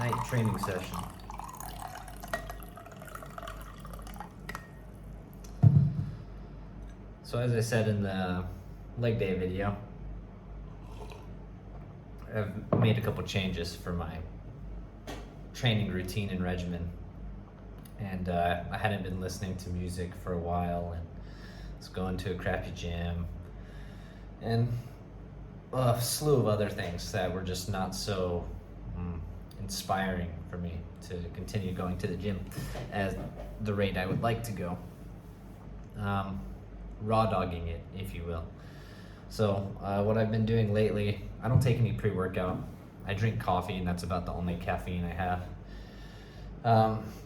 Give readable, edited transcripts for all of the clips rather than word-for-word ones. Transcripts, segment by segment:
night training session. So as I said in the leg day video, I've made a couple changes for my training routine and regimen. And I hadn't been listening to music for a while, and was going to a crappy gym, and a slew of other things that were just not so inspiring for me to continue going to the gym at the rate I would like to go. Raw dogging it, if you will. So what I've been doing lately, I don't take any pre-workout. I drink coffee, and that's about the only caffeine I have.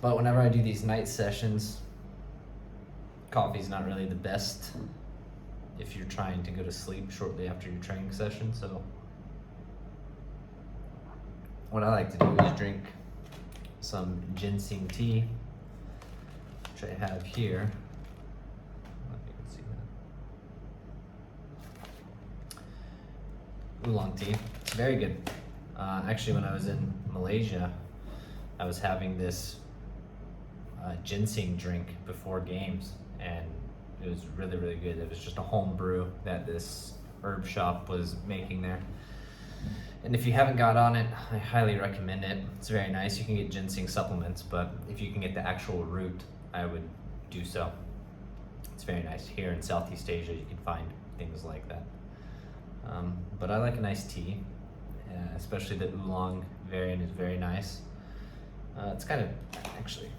But whenever I do these night sessions, coffee's not really the best if you're trying to go to sleep shortly after your training session. So what I like to do is drink some ginseng tea, which I have here. I don't know if you can see that. Oolong tea. It's very good. Actually, when I was in Malaysia, I was having this ginseng drink before games, and it was really, really good. It was just a home brew that this herb shop was making there. And if you haven't got on it, I highly recommend it. It's very nice. You can get ginseng supplements, but if you can get the actual root, I would do so. It's very nice. Here in Southeast Asia, you can find things like that. But I like a nice tea, especially the oolong variant is very nice. It's kind of, actually,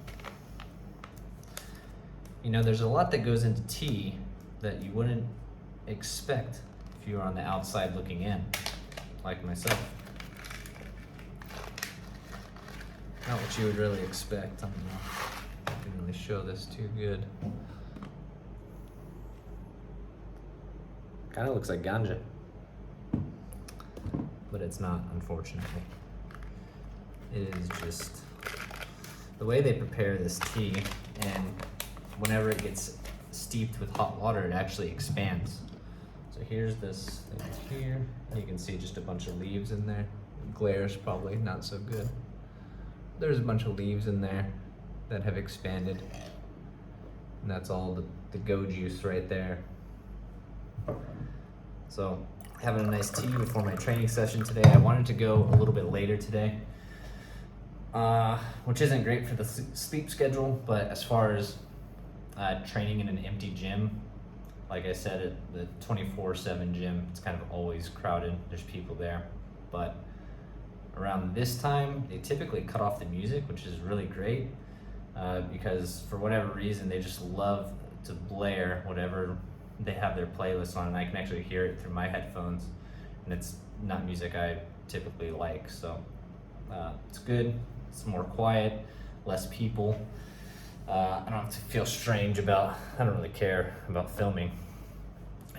there's a lot that goes into tea that you wouldn't expect if you were on the outside looking in, like myself. Not what you would really expect. I don't know if I can really show this too good. Kind of looks like ganja, but it's not, unfortunately. It is just the way they prepare this tea, and whenever it gets steeped with hot water, it actually expands. So here's this thing here. You can see just a bunch of leaves in there. Glare's probably not so good. There's a bunch of leaves in there that have expanded, and that's all the go juice right there. So having a nice tea before my training session today. I wanted to go a little bit later today, which isn't great for the sleep schedule, but as far as training in an empty gym, like I said, at the 24/7 gym, it's kind of always crowded. There's people there, but around this time, they typically cut off the music, which is really great, because for whatever reason, they just love to blare whatever they have their playlist on, and I can actually hear it through my headphones, and it's not music I typically like. So it's good. It's more quiet, less people. I don't have to feel strange about, I don't really care about filming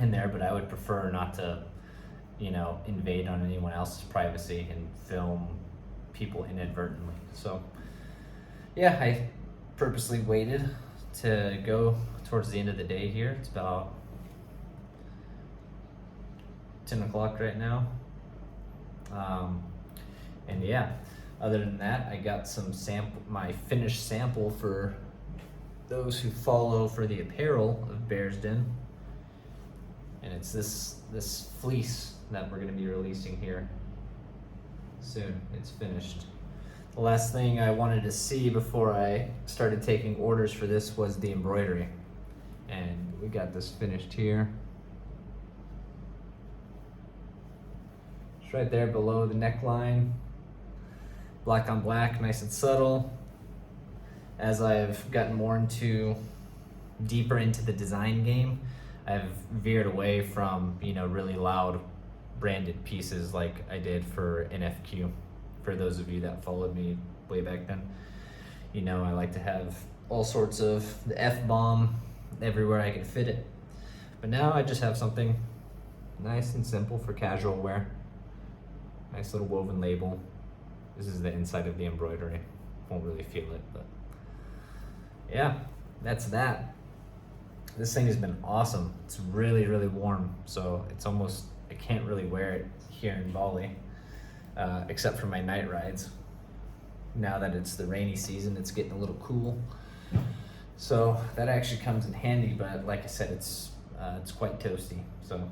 in there, but I would prefer not to, invade on anyone else's privacy and film people inadvertently. So yeah, I purposely waited to go towards the end of the day here. It's about 10 o'clock right now. And yeah, other than that, I got some my finished sample for those who follow for the apparel of Bears Den. And it's this fleece that we're gonna be releasing here soon. It's finished. The last thing I wanted to see before I started taking orders for this was the embroidery. And we got this finished here. It's right there below the neckline. Black on black, nice and subtle. As I've gotten deeper into the design game, I've veered away from, really loud branded pieces like I did for NFQ. For those of you that followed me way back then, I like to have all sorts of the F-bomb everywhere I can fit it. But now I just have something nice and simple for casual wear. Nice little woven label. This is the inside of the embroidery. Won't really feel it, but yeah, that's that. This thing has been awesome. It's really, really warm, so it's almost, I can't really wear it here in Bali, except for my night rides. now that it's the rainy season, it's getting a little cool. So that actually comes in handy, but like I said, it's quite toasty. So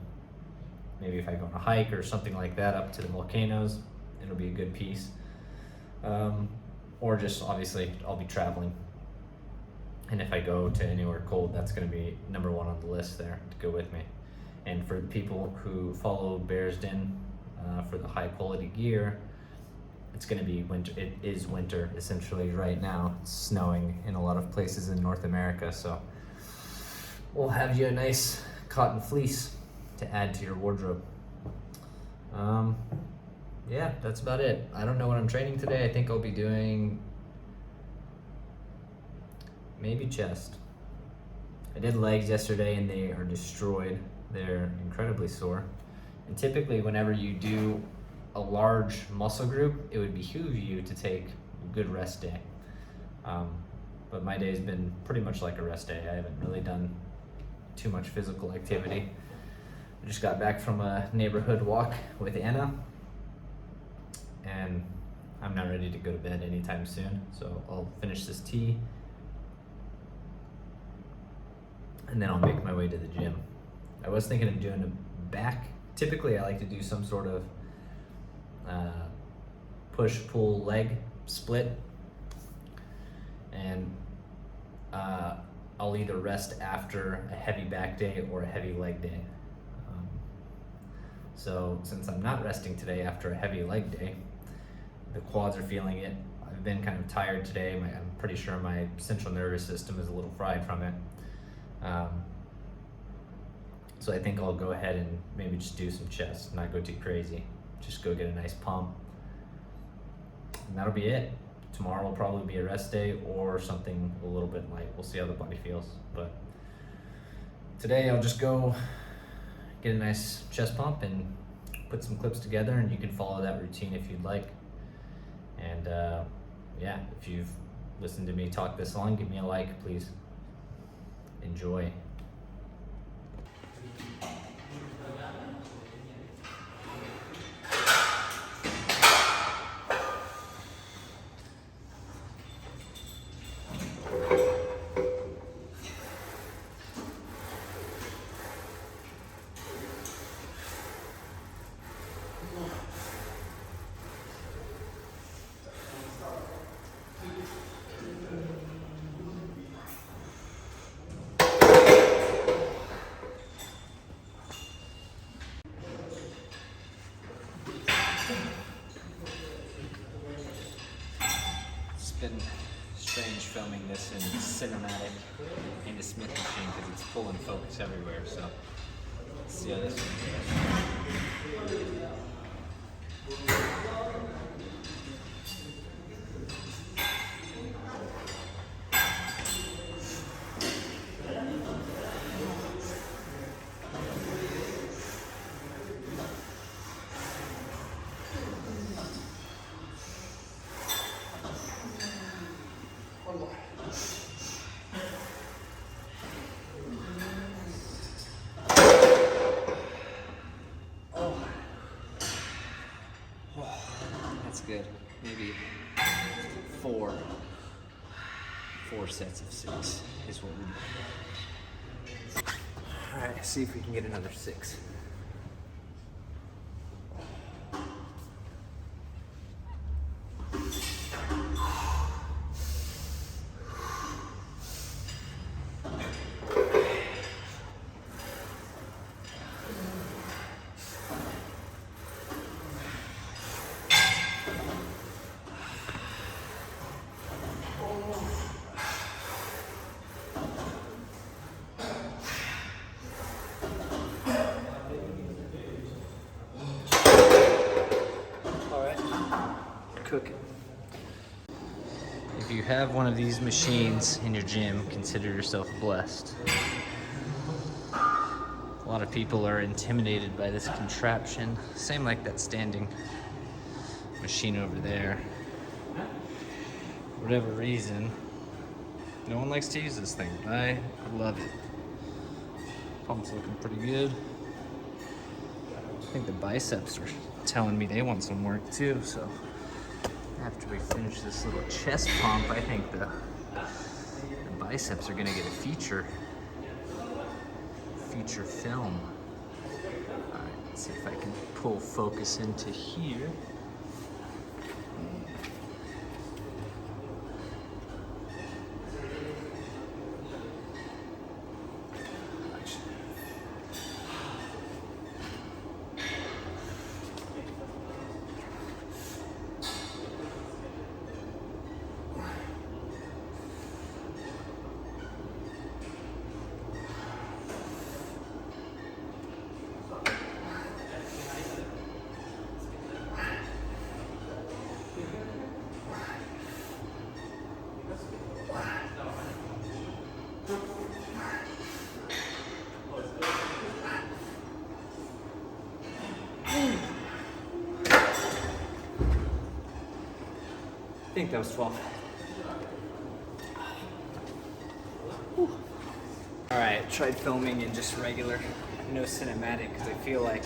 maybe if I go on a hike or something like that up to the volcanoes, it'll be a good piece. Or just obviously I'll be traveling. And if I go to anywhere cold, that's gonna be number one on the list there to go with me. And for the people who follow Bears Den for the high quality gear, it's gonna be winter. It is winter essentially right now. It's snowing in a lot of places in North America, so we'll have you a nice cotton fleece to add to your wardrobe. Yeah, that's about it. I don't know what I'm training today. I think I'll be doing maybe chest. I did legs yesterday and they are destroyed. They're incredibly sore. And typically whenever you do a large muscle group, it would behoove you to take a good rest day. But my day's been pretty much like a rest day. I haven't really done too much physical activity. I just got back from a neighborhood walk with Anna, and I'm not ready to go to bed anytime soon, so I'll finish this tea and then I'll make my way to the gym. I was thinking of doing a back. Typically I like to do some sort of push-pull leg split, and I'll either rest after a heavy back day or a heavy leg day. So since I'm not resting today after a heavy leg day, the quads are feeling it. I've been kind of tired today. I'm pretty sure my central nervous system is a little fried from it. So I think I'll go ahead and maybe just do some chest, not go too crazy. Just go get a nice pump. And that'll be it. Tomorrow will probably be a rest day or something a little bit light. We'll see how the body feels. But today I'll just go get a nice chest pump and put some clips together, and you can follow that routine if you'd like. And yeah, if you've listened to me talk this long, give me a like, please. Enjoy. It's been strange filming this in cinematic in the Smith machine because it's pulling focus everywhere. So let's see how this one goes. That's good. Maybe four sets of 6 is what we do. All right, see if we can get another 6. Cooking. If you have one of these machines in your gym, consider yourself blessed. A lot of people are intimidated by this contraption. Same like that standing machine over there. For whatever reason, no one likes to use this thing. I love it. Pump's looking pretty good. I think the biceps are telling me they want some work too, so After we finish this little chest pump, I think the biceps are gonna get a feature film. All right, let's see if I can pull focus into here. I think that was 12. Whew. All right, tried filming in just regular, no cinematic, because I feel like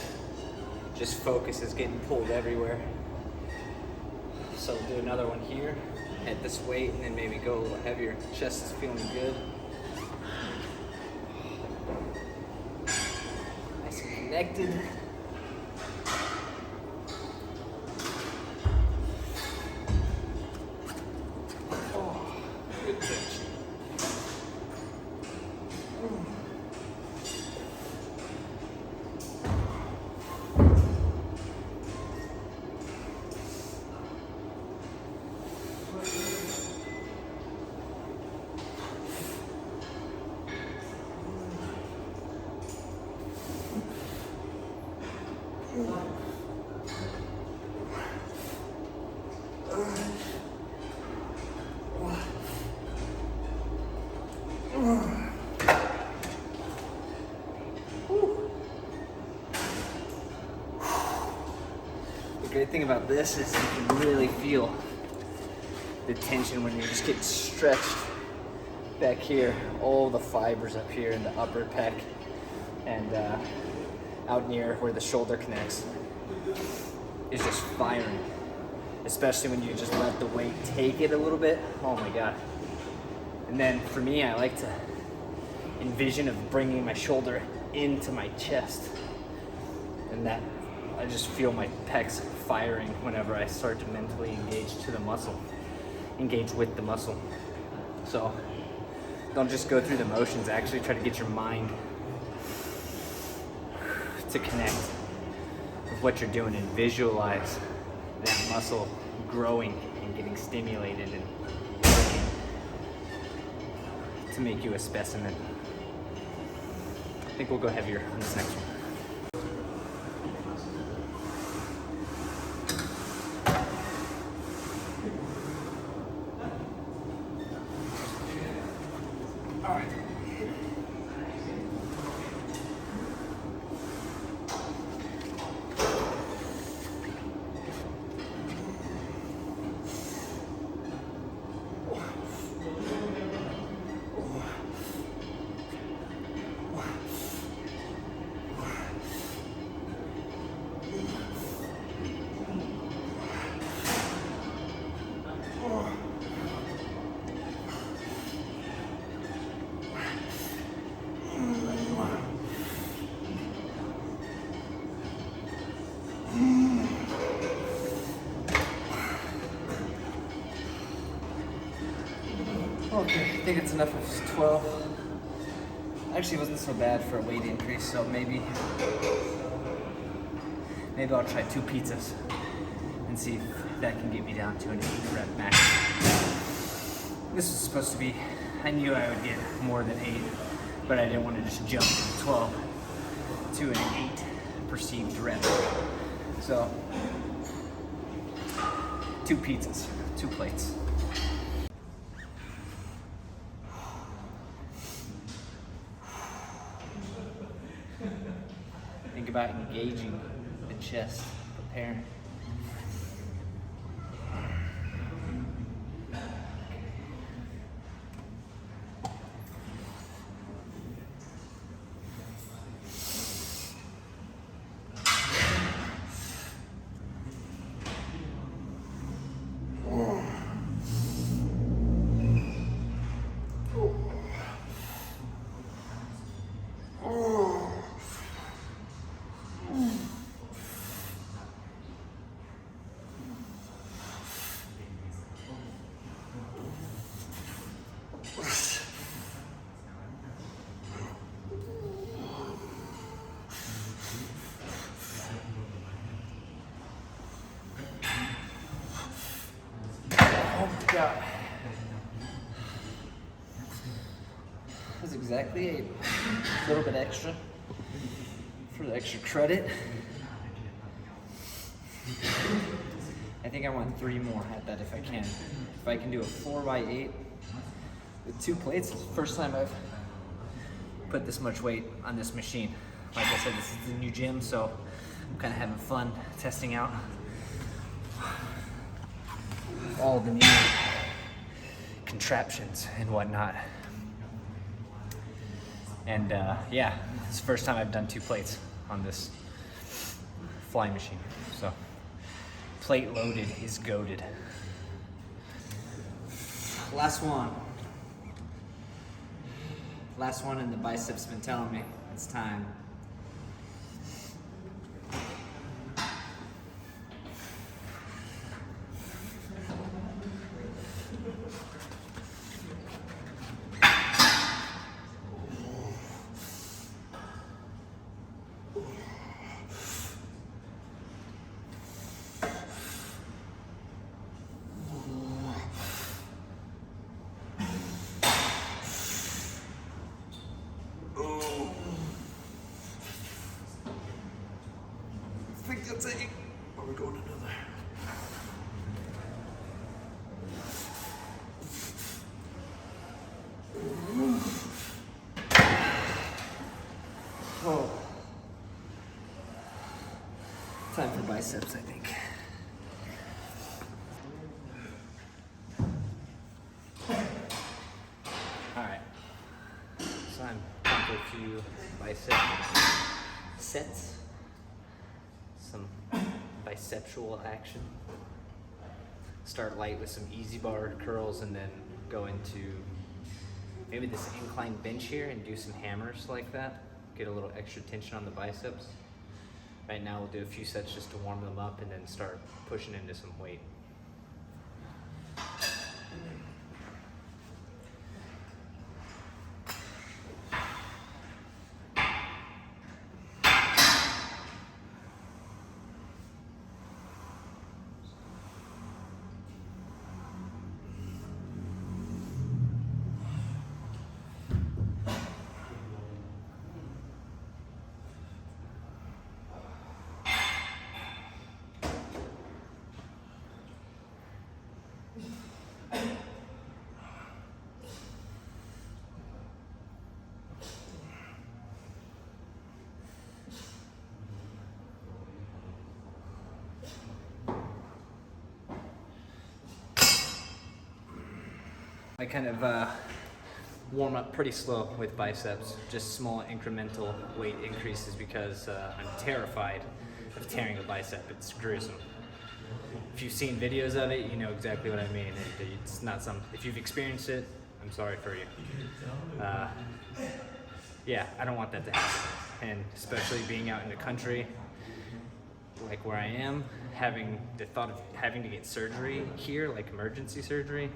just focus is getting pulled everywhere. So we'll do another one here at this weight, and then maybe go a little heavier. Chest is feeling good. Nice and connected. The great thing about this is you can really feel the tension when you're just getting stretched back here. All the fibers up here in the upper pec and out near where the shoulder connects is just firing. Especially when you just let the weight take it a little bit. Oh my God. And then for me, I like to envision of bringing my shoulder into my chest, and that I just feel my pecs firing whenever I start to mentally engage with the muscle. So don't just go through the motions, actually try to get your mind to connect with what you're doing and visualize that muscle growing and getting stimulated and working to make you a specimen. I think we'll go heavier on this next one. Okay, I think it's enough of 12. Actually, it wasn't so bad for a weight increase, so maybe I'll try 2 pizzas and see if that can get me down to an 8 rep max. This was supposed to be, I knew I would get more than 8, but I didn't want to just jump from 12 to an 8 perceived rep. So, 2 pizzas, 2 plates. Think about engaging the chest, prepare. workout. That's exactly 8. A little bit extra for the extra credit. I think I want 3 more at that if I can. If I can do a 4x8 with 2 plates, it's the first time I've put this much weight on this machine. Like I said, this is the new gym, so I'm kind of having fun testing out all the new contraptions and whatnot. And yeah, it's the first time I've done 2 plates on this flying machine. So plate loaded is goated. Last one. Last one, and the biceps been telling me it's time. I think that's 8. Or we're going another. Oh. Time for biceps, I think. Alright. So I'm going to do a few bicep sets. Some biceptual action. Start light with some easy bar curls and then go into maybe this incline bench here and do some hammers like that. Get a little extra tension on the biceps. Right now we'll do a few sets just to warm them up and then start pushing into some weight. I kind of warm up pretty slow with biceps, just small incremental weight increases because I'm terrified of tearing a bicep. It's gruesome. If you've seen videos of it, you know exactly what I mean. It's not some. If you've experienced it, I'm sorry for you. Yeah, I don't want that to happen. And especially being out in the country, like where I am, having the thought of having to get surgery here, like emergency surgery,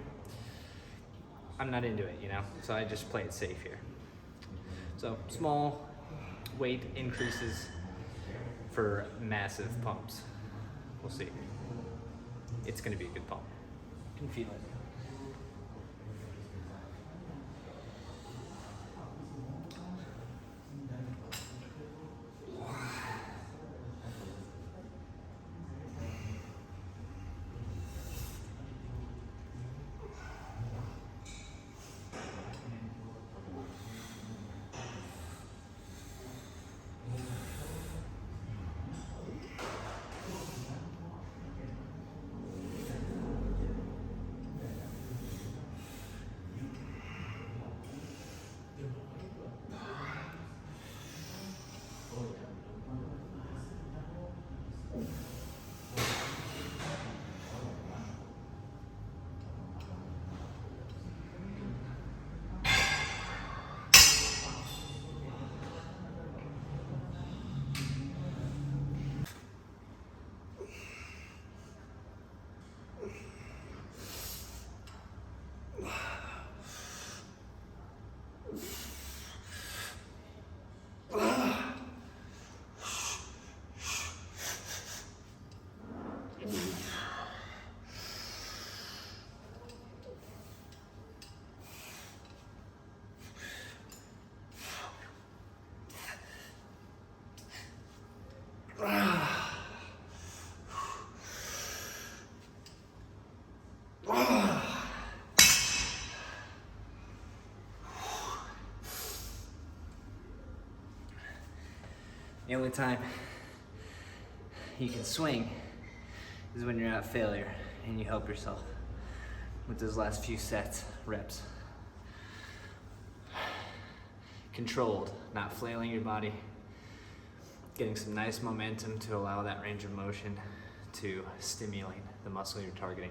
I'm not into it, you know? So I just play it safe here. So small weight increases for massive pumps. We'll see. It's gonna be a good pump. You can feel it. The only time you can swing is when you're at failure and you help yourself with those last few sets, reps. Controlled, not flailing your body, getting some nice momentum to allow that range of motion to stimulate the muscle you're targeting.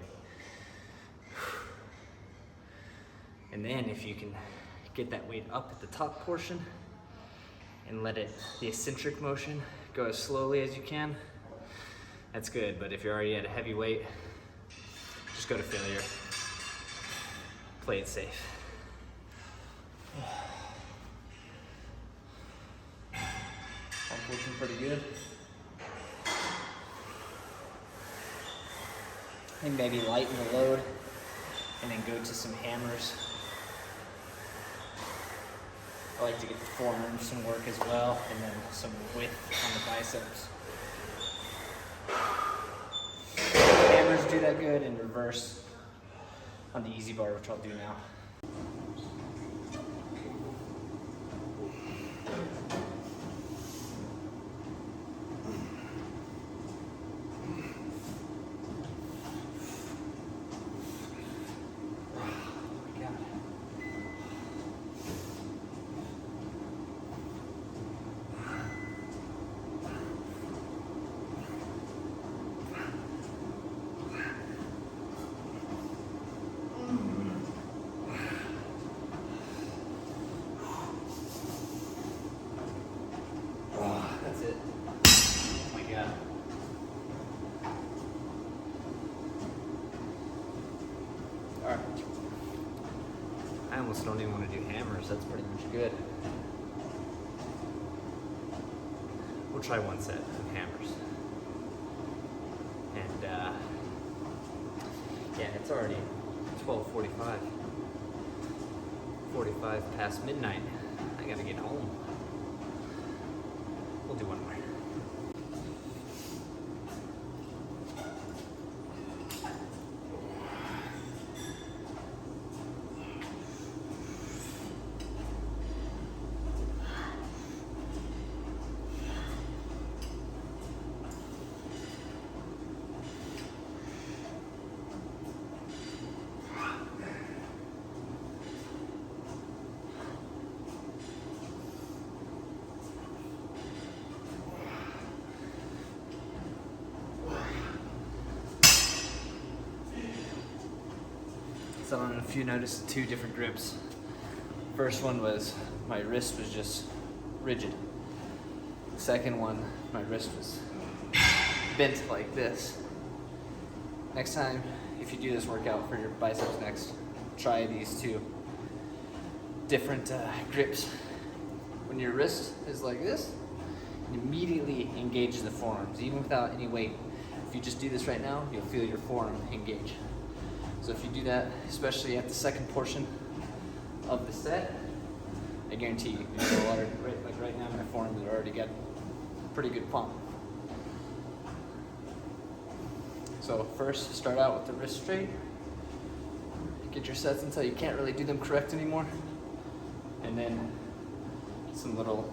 And then if you can get that weight up at the top portion and let it, the eccentric motion, go as slowly as you can, that's good. But if you're already at a heavy weight, just go to failure. Play it safe. I'm looking pretty good. I think maybe lighten the load and then go to some hammers. I like to get the forearms some work as well, and then some width on the biceps. Hammers do that good, and reverse on the easy bar, which I'll do now. That's it. Oh my God. Alright. I almost don't even want to do hammers. That's pretty much good. We'll try one set of hammers. And yeah, it's already 12:45. 45 past midnight. I gotta get home. We'll do one more. So I don't know if you noticed two different grips. First one was my wrist was just rigid. The second one, my wrist was bent like this. Next time, if you do this workout for your biceps next, try these two different grips. When your wrist is like this, it immediately engages the forearms, even without any weight. If you just do this right now, you'll feel your forearm engage. So if you do that, especially at the second portion of the set, I guarantee you, like right now, my forearms have already got a pretty good pump. So first, start out with the wrist straight. Get your sets until you can't really do them correct anymore. And then some little,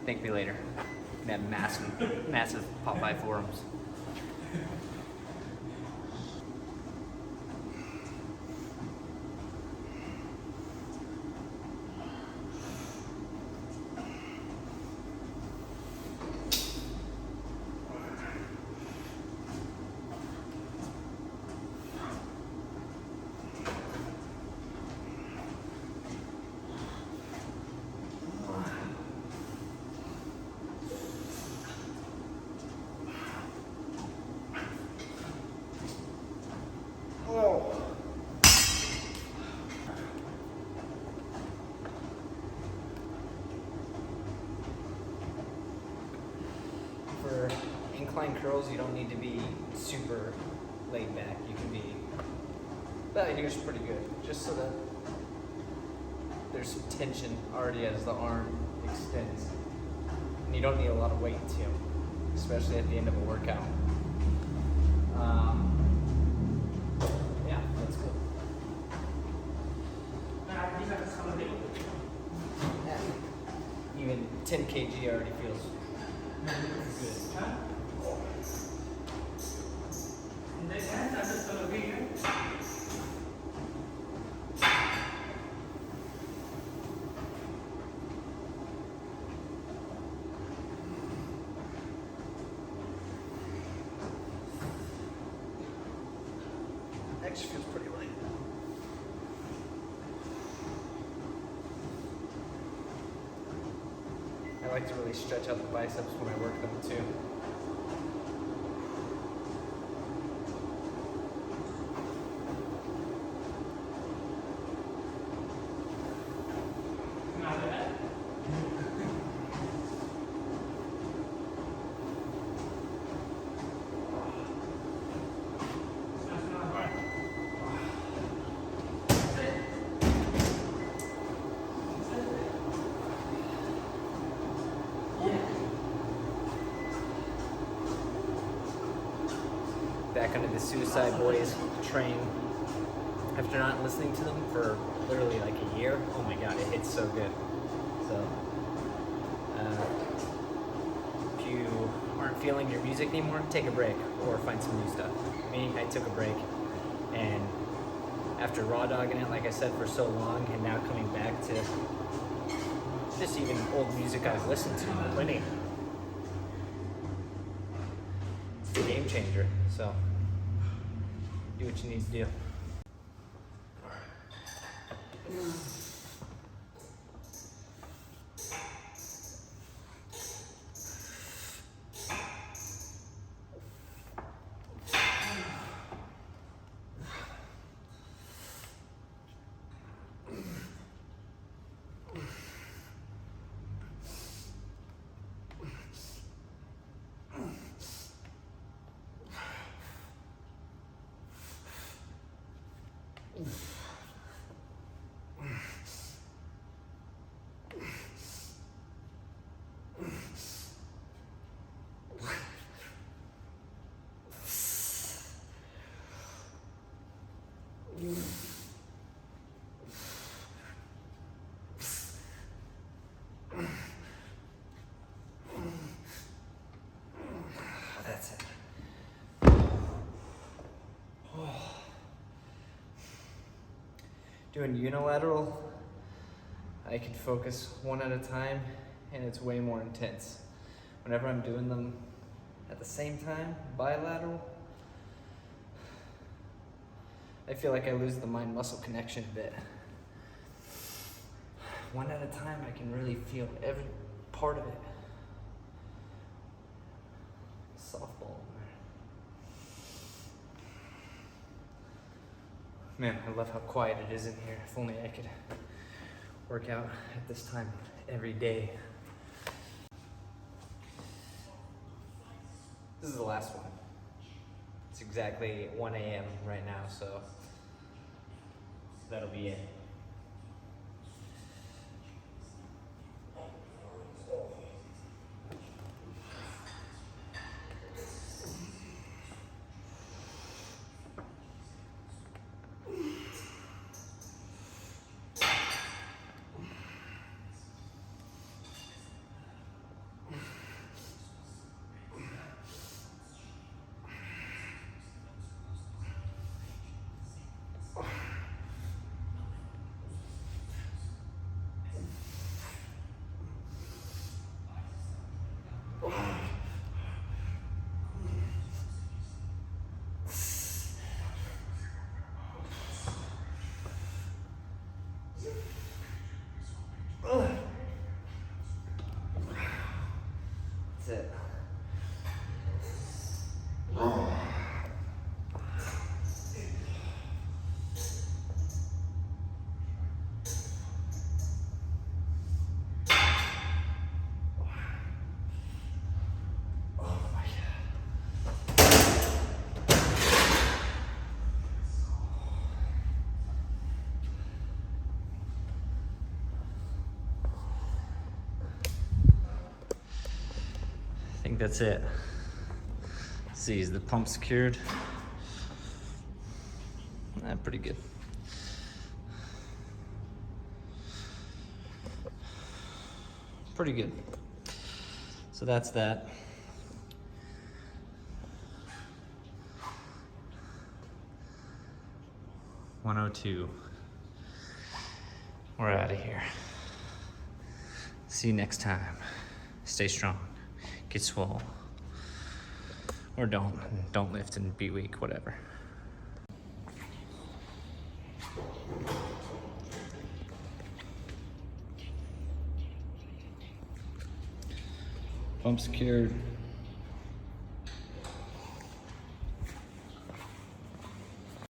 Thank me later. That massive Popeye forearms. For incline curls, you don't need to be super laid back. You can be, well, here's pretty good, just so that there's some tension already as the arm extends. And you don't need a lot of weight too, especially at the end of a workout. Yeah, that's good. Yeah. 10 kg already feels good. Actually feels pretty light. I like to really stretch out the biceps when I work them too. Back under the Suicide Boys train after not listening to them for literally like a year. Oh my god, it hits so good. So if you aren't feeling your music anymore, take a break or find some new stuff. Me, I took a break, and after raw dogging it, like I said, for so long, and now coming back to just even old music I've listened to plenty. It's a game changer, so do what you need to do. That's it. Doing unilateral, I can focus one at a time, and it's way more intense. Whenever I'm doing them at the same time, bilateral, I feel like I lose the mind-muscle connection a bit. One at a time, I can really feel every part of it. Softball. Man, I love how quiet it is in here. If only I could work out at this time every day. This is the last one. It's exactly 1 a.m. right now, so that'll be it. That's it. I think that's it. Let's see, is the pump secured? Pretty good. pretty good. So that's that. $102. We're out of here. See you next time. Stay strong. Get swole. Or don't. Don't lift and be weak, whatever. Pump secured.